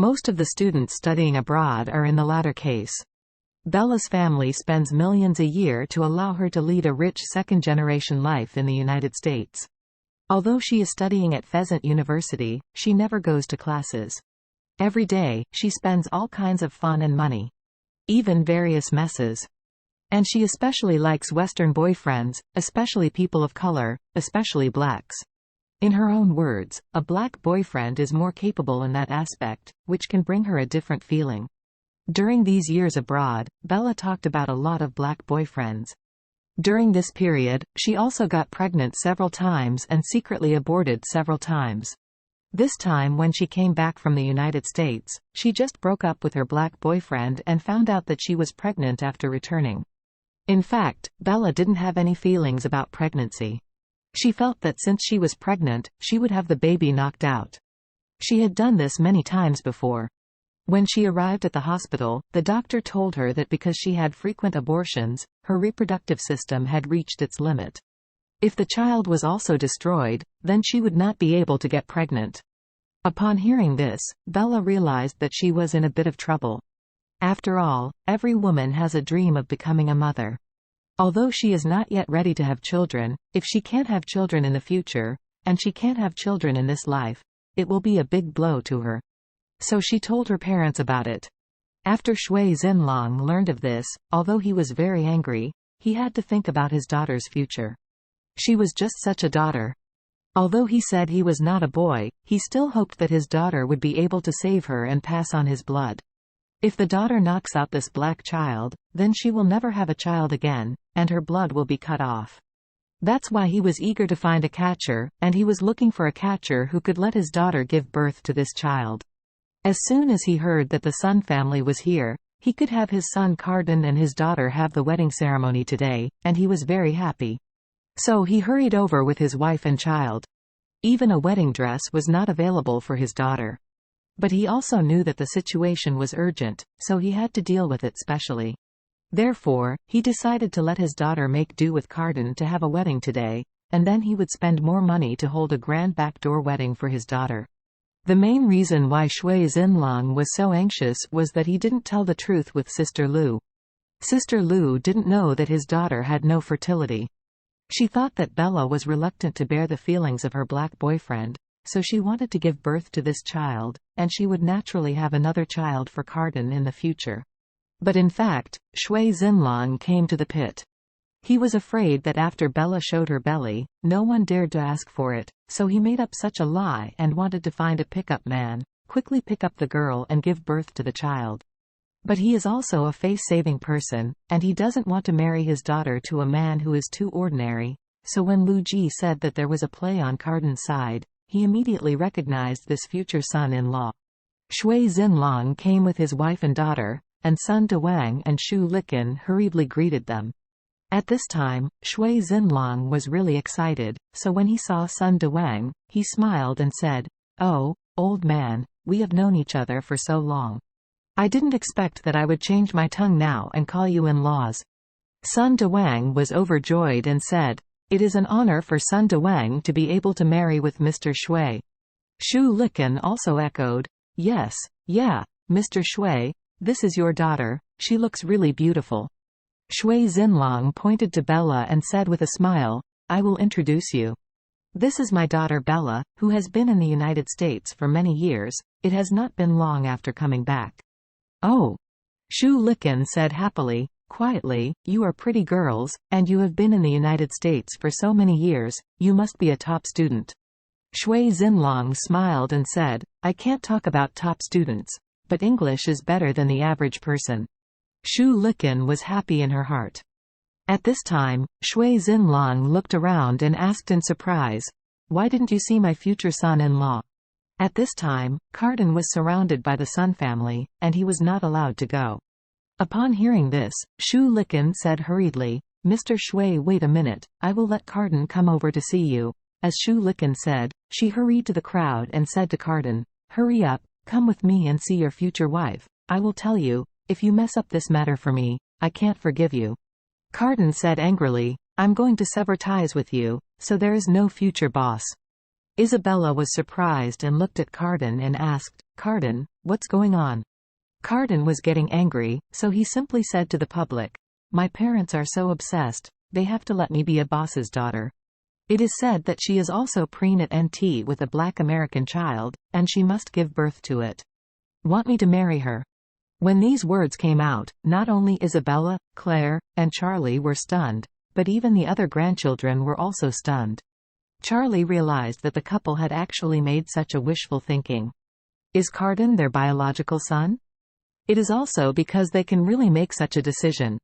Most of the students studying abroad are in the latter case. Bella's family spends millions a year to allow her to lead a rich second-generation life in the United States. Although she is studying at Pheasant University, she never goes to classes. Every day, she spends all kinds of fun and money. Even various messes. And she especially likes Western boyfriends, especially people of color, especially blacks. In her own words, a black boyfriend is more capable in that aspect, which can bring her a different feeling. During these years abroad, Bella talked about a lot of black boyfriends. During this period, she also got pregnant several times and secretly aborted several times. This time when she came back from the United States, she just broke up with her black boyfriend and found out that she was pregnant after returning. In fact, Bella didn't have any feelings about pregnancy. She felt that since she was pregnant, she would have the baby knocked out. She had done this many times before. When she arrived at the hospital, the doctor told her that because she had frequent abortions, her reproductive system had reached its limit. If the child was also destroyed, then she would not be able to get pregnant. Upon hearing this, Bella realized that she was in a bit of trouble. After all, every woman has a dream of becoming a mother. Although she is not yet ready to have children, if she can't have children in the future, and she can't have children in this life, it will be a big blow to her. So she told her parents about it. After Shui Xinlong learned of this, although he was very angry, he had to think about his daughter's future. She was just such a daughter. Although he said he was not a boy, he still hoped that his daughter would be able to save her and pass on his blood. If the daughter knocks out this black child, then she will never have a child again, and her blood will be cut off. That's why he was eager to find a catcher, and he was looking for a catcher who could let his daughter give birth to this child. As soon as he heard that the Sun family was here, he could have his son Cardin and his daughter have the wedding ceremony today, and he was very happy. So he hurried over with his wife and child. Even a wedding dress was not available for his daughter. But he also knew that the situation was urgent, so he had to deal with it specially. Therefore, he decided to let his daughter make do with Cardin to have a wedding today, and then he would spend more money to hold a grand backdoor wedding for his daughter. The main reason why Shui Xinlong was so anxious was that he didn't tell the truth with Sister Lu. Sister Lu didn't know that his daughter had no fertility. She thought that Bella was reluctant to bear the feelings of her black boyfriend, so she wanted to give birth to this child, and she would naturally have another child for Cardin in the future. But in fact, Shui Xinlong came to the pit. He was afraid that after Bella showed her belly, no one dared to ask for it, so he made up such a lie and wanted to find a pickup man, quickly pick up the girl and give birth to the child. But he is also a face-saving person, and he doesn't want to marry his daughter to a man who is too ordinary, so when Lu Ji said that there was a play on Cardin's side, he immediately recognized this future son-in-law. Shui Xinlong came with his wife and daughter, and Sun Dewang and Shu Liqin hurriedly greeted them. At this time, Shui Xinlong was really excited, so when he saw Sun Dewang, he smiled and said, "Oh, old man, we have known each other for so long. I didn't expect that I would change my tongue now and call you in-laws." Sun Dewang was overjoyed and said, "It is an honor for Sun Dewang to be able to marry with Mr. Shui." Shu Liqin also echoed, "Yes, yeah, Mr. Shui, this is your daughter, she looks really beautiful." Shui Xinlong pointed to Bella and said with a smile, "I will introduce you. This is my daughter Bella, who has been in the United States for many years. It has not been long after coming back." "Oh," Shu Liqin said happily, quietly, "you are pretty girls, and you have been in the United States for so many years, you must be a top student." Shui Xinlong smiled and said, "I can't talk about top students, but English is better than the average person." Shu Liqin was happy in her heart. At this time, Shui Xinlong looked around and asked in surprise, "Why didn't you see my future son-in-law?" At this time, Cardin was surrounded by the Sun family, and he was not allowed to go. Upon hearing this, Shu Liqin said hurriedly, "Mr. Shui, wait a minute, I will let Cardin come over to see you." As Shu Liqin said, she hurried to the crowd and said to Cardin, "Hurry up, come with me and see your future wife. I will tell you, if you mess up this matter for me, I can't forgive you." Cardin said angrily, "I'm going to sever ties with you, so there is no future boss." Isabella was surprised and looked at Cardin and asked, "Carden, what's going on?" Carden was getting angry, so he simply said to the public, "My parents are so obsessed, they have to let me be a boss's daughter. It is said that she is also pregnant with a black American child, and she must give birth to it. Want me to marry her?" When these words came out, not only Isabella, Claire, and Charlie were stunned, but even the other grandchildren were also stunned. Charlie realized that the couple had actually made such a wishful thinking. Is Carden their biological son? It is also because they can really make such a decision,